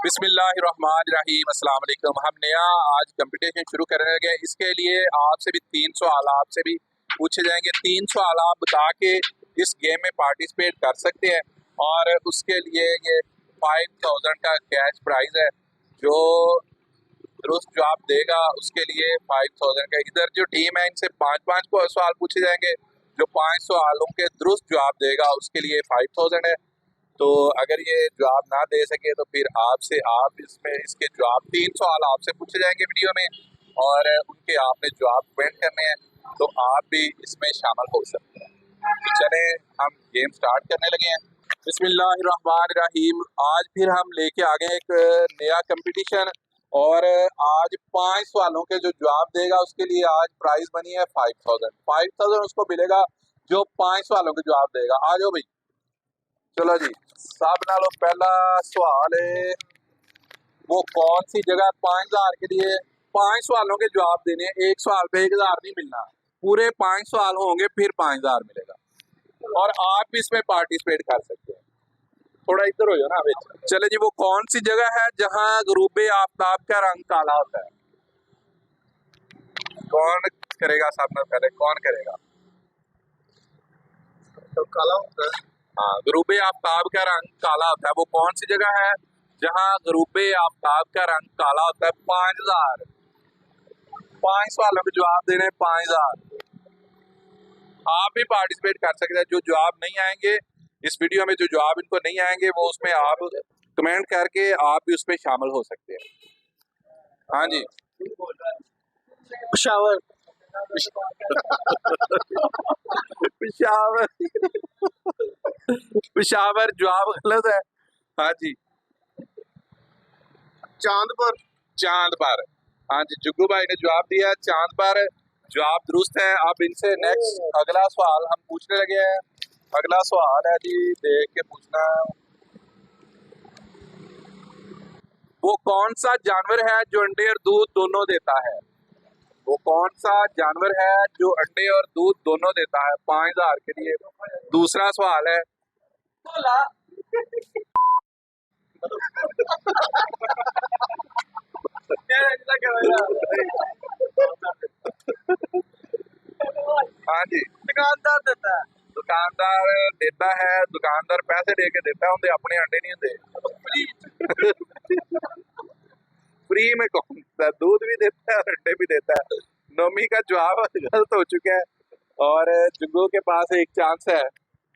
बिस्मिल्लाहिर्रहमानिर्रहीम अस्सलाम वालेकुम। हम नया आज कंपटीशन शुरू करने लगे। इसके लिए आपसे भी 3 सवाल आपसे भी पूछे जाएंगे। 3 सवाल आप बता के इस गेम में पार्टिसिपेट कर सकते हैं और उसके लिए ये 5000 का कैश प्राइज है। जो दुरुस्त जवाब देगा उसके लिए 5000 का। इधर जो टीम है इनसे 5-5 को सवाल पूछे जाएंगे। जो 5 सवालों के दुरुस्त जवाब देगा उसके लिए 5000 है। तो अगर ये जवाब ना दे सके तो फिर आप इसमें इसके जवाब 3 सवाल आपसे पूछे जाएंगे वीडियो में और उनके आपने जवाब कमेंट करने हैं, तो आप भी इसमें शामिल हो सकते हैं। तो चले हम गेम स्टार्ट करने लगे हैं। बिस्मिल्लाहिर्रहमानिर्रहीम। आज फिर हम लेके आ गए एक नया कंपटीशन और आज 5 सवालों के जो जवाब देगा उसके लिए आज प्राइज बनी है 5000 उसको मिलेगा जो 5 सवालों के जवाब देगा। आ जाओ भाई, चलो जी। सब नालों पहला सवाल है, वो कौन सी जगह 5000 के लिए 5 सवालों के जवाब देने हैं। एक सवाल पे 1000 नहीं मिलना, पूरे 5 सवाल होंगे फिर 5000 मिलेगा और आप भी इसमें पार्टिसिपेट कर सकते हैं। थोड़ा इधर हो जाओ ना बेच। चले जी, वो कौन सी जगह है जहाँ गुरूबे आफ्ताब का रंग काला होता है। कौन करेगा? सामने पहले कौन करेगा? तो काला होता है। हाँ, गुरूबे आफ्ताब का रंग काला होता है। वो कौन सी जगह है जहाँ गुरूबे आफ्ताब का रंग काला होता है। 5000 5 सवालों के जवाब देने 5000। आप भी पार्टिसिपेट कर सकते हैं। जो जवाब नहीं आएंगे इस वीडियो में, जो जवाब इनको नहीं आएंगे वो उसमें आप कमेंट करके आप भी उसमें शामिल हो सकते हैं। हाँ जी। पेशावर पेशावर पेशावर जवाब गलत है। हाँ जी। चांद पर चांद पर। हाँ जी, जुग्गू भाई ने जवाब दिया चांद पर। जवाब दुरुस्त है। अब इनसे नेक्स्ट अगला सवाल हम पूछने लगे हैं। अगला सवाल है जी, देख के पूछना। वो कौन सा जानवर है जो अंडे और दूध दोनों देता है। वो कौन सा जानवर है जो अंडे और दूध दोनों देता है 5000 के लिए। दूसरा सवाल है, हाँ जी, दुकानदार देता है। दुकानदार देता है। दुकानदार पैसे दे के देता है, उनके अपने अंडे नहीं होते। फ्री में कौन देता है? दूध भी देता है और अंडे भी देता है। नोमी का जवाब गलत हो चुका है और जुग्गू के पास एक चांस है।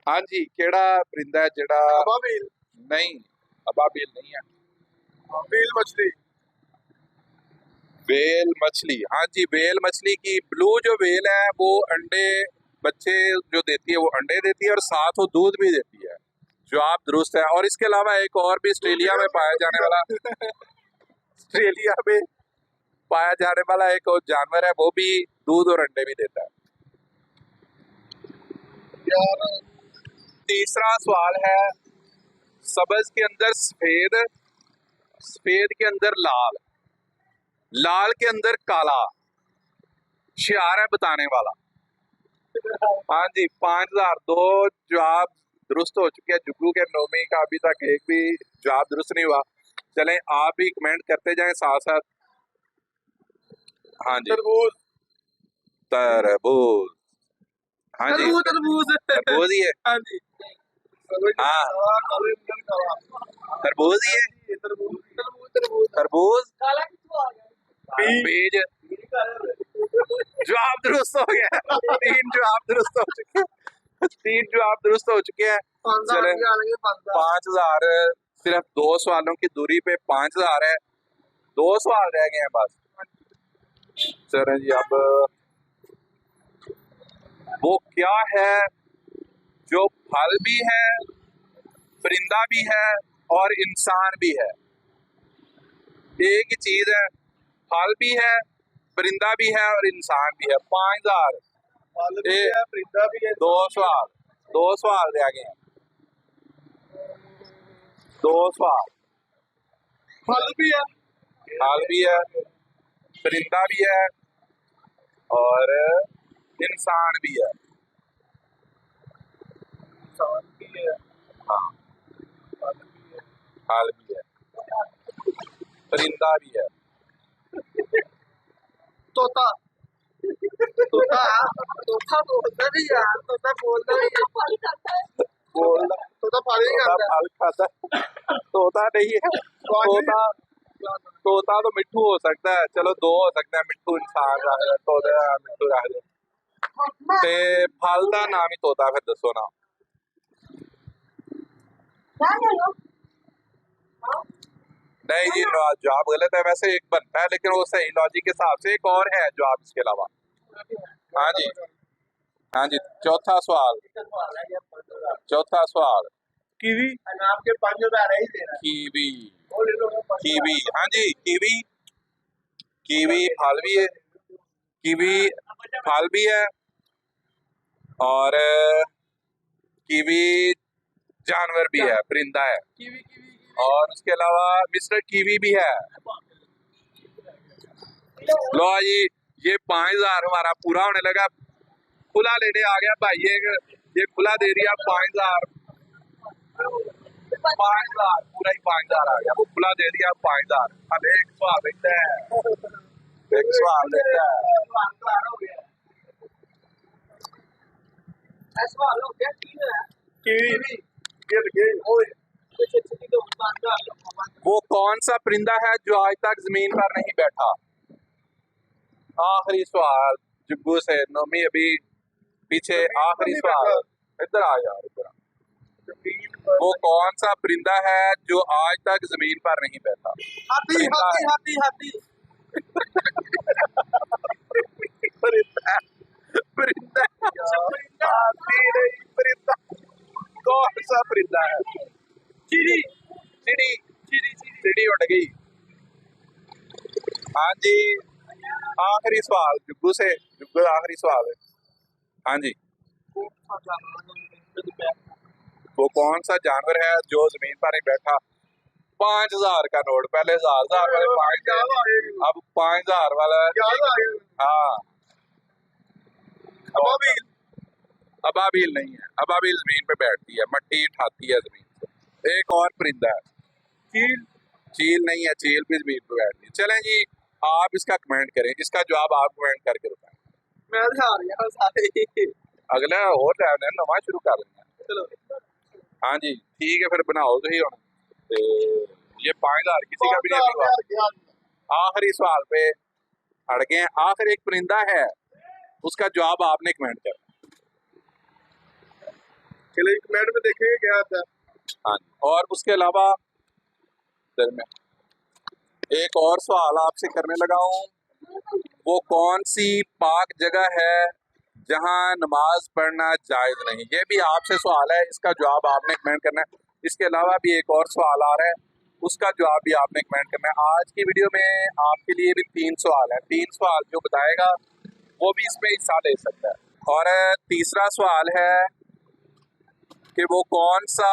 हाँ जी, केड़ा परिंदा है जेड़ा? अबाबील नहीं, अबाबील नहीं है। बील मछली वेल मछली। हाँ जी, वेल मछली की ब्लू जो वेल है वो अंडे बच्चे जो देती है वो अंडे देती है और साथ वो दूध भी देती है। जवाब दुरुस्त है। और इसके अलावा एक और भी ऑस्ट्रेलिया में पाया जाने वाला ऑस्ट्रेलिया में पाया जाने वाला एक और जानवर है, वो भी दूध और अंडे भी देता है। यार। तीसरा सवाल है, सब्ज के अंदर सफेद, सफेद के अंदर लाल, लाल के अंदर काला, शियार है बताने वाला। हाँ जी, 5000। 2 जवाब दुरुस्त हो चुके हैं जुग्गू के। नोमी का अभी तक एक भी जवाब दुरुस्त नहीं हुआ। चलें, आप भी कमेंट करते जाएं साथ साथ। हाँ जी, तरबूज तरबूज। हाँ जी, तरबूज तरबूज ही है। हाँ जी। हाँ, तरबूज ही है। तरबूज बीज। जवाब दुरुस्त हो गया। 3 जवाब दुरुस्त हो चुके हैं। 3 जवाब दुरुस्त हो चुके हैं। चले, 5000। सिर्फ 2 सवालों की दूरी पे 5000 है। 2 सवाल रह गए हैं बस। चलें जी, अब वो क्या है जो फल भी है, परिंदा भी है और इंसान भी है। एक ही चीज है, फल भी है, परिंदा भी है और इंसान भी है। 5000। परिंदा भी है। 2 सवाल, 2 सवाल रह गए हैं। 2 सवाल। फल भी है, फल भी है, परिंदा भी है और इंसान भी है। इंसान भी है, हाँ, फल भी है। फल भी है। परिंदा भी है। तोता तोता तोता बोलता नहीं यार, तोता बोलता नहीं है। बोलता तोता पानी नहीं तोता खाता। फल खाता है। तोता नहीं है। तोता तोता तो मिट्ठू हो सकता है। चलो दो हो सकता है, मिट्ठू इंसान रख दे, तोता मिट्ठू रख दे। ते फल का नाम ही तोता, फिर दसो ना। नहीं जी, जवाब गलत है। वैसे एक बनता है, लेकिन वो सही लॉजिक के हिसाब से एक और है जवाब इसके अलावा। हाँ जी, हाँ जी। चौथा सवाल, चौथा सवाल। कीवी नाम के 5 रुपए ही दे रहा कीवी, है। कीवी, हाँ जी, कीवी। कीवी फल भी है, कीवी फल भी है, और कीवी जानवर भी है, परिंदा है। और उसके अलावा मिस्टर कीवी भी है। लो जी, ये 5,000 हमारा पूरा होने लगा। खुला लेने आ गया भाई, ये खुला दे दिया 5,000। 5,000 पूरा ही 5,000 आ गया, वो खुला दे दिया 5,000। अब एक सवाल रहता है, एक सवाल रहता है। कीवी वो कौन सा परिंदा है जो आज तक जमीन पर नहीं बैठा? आखिरी सवाल जुग्गू से। नोमी अभी पीछे। आखिरी सवाल, इधर आ यार, इधर आ। वो कौन सा परिंदा है जो आज तक जमीन पर नहीं बैठा? हाथी परिंदा हाथी है। हाथी हाथी परिंदा, परिंदा, हाथी नहीं, परिंदा। कौन सा परिंदा है? चिड़ी चिड़ी, चिड़ी चिड़ी उड़ गई। हाँ जी, आखिरी सवाल जुग्गू से। जुग्गू आखिरी सवाल है। हाँ जी, वो कौन सा जानवर है जो जमीन पर नहीं बैठा? 5,000 का नोट, पहले 1,000 वाले 5, अब 5,000 वाला। हाँ, अबाबील अबाबील नहीं है। अबाबील जमीन पे बैठती है, मट्टी उठाती है जमीन से। एक और परिंदा है, चील चील नहीं है। चील भी जमीन पे बैठती है। चलें जी, आप इसका कमेंट करें, इसका जवाब आप कमेंट करके बताएं। मैं हार गया सारे। अगला और टाइम है, नवा शुरू कर लेंगे। चलो हाँ जी, ठीक है, फिर बनाओ तो ही होना। ये 5,000 किसी का भी नहीं हुआ। आखिरी सवाल पे अड़ गए। आखिर एक परिंदा है, उसका जवाब आपने कमेंट कर। चलो एक मिनट में देखेंगे क्या आता है। हाँ जी, और उसके अलावा इधर में एक और सवाल आपसे करने लगा हूँ। वो कौन सी पाक जगह है जहाँ नमाज पढ़ना जायज नहीं? ये भी आपसे सवाल है, इसका जवाब आपने कमेंट करना है। इसके अलावा भी एक और सवाल आ रहा है, उसका जवाब भी आपने कमेंट करना है। आज की वीडियो में आपके लिए भी 3 सवाल है। 3 सवाल जो बताएगा वो भी इसमें हिस्सा ले सकता है। और तीसरा सवाल है कि वो कौन सा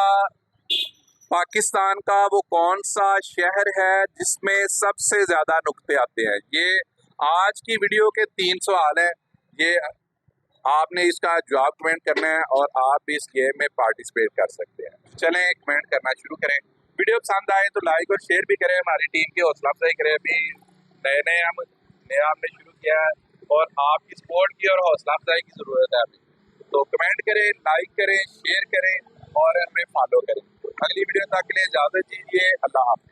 पाकिस्तान का वो कौन सा शहर है जिसमें सबसे ज्यादा नुक्ते आते हैं? ये आज की वीडियो के 3 सवाल हैं। ये आपने इसका जवाब कमेंट करना है और आप भी इस गेम में पार्टिसिपेट कर सकते हैं। चलें, कमेंट करना शुरू करें। वीडियो पसंद आए तो लाइक और शेयर भी करें, हमारी टीम की हौसला अफजाई करें। अभी नया हमने शुरू किया है और आपकी सपोर्ट की और हौसला अफजाई की जरूरत है अभी। तो कमेंट करें, लाइक करें, शेयर करें और हमें फॉलो करें। अगली वीडियो तक के लिए इजाजत दीजिए। अल्लाह हाफ़िज़।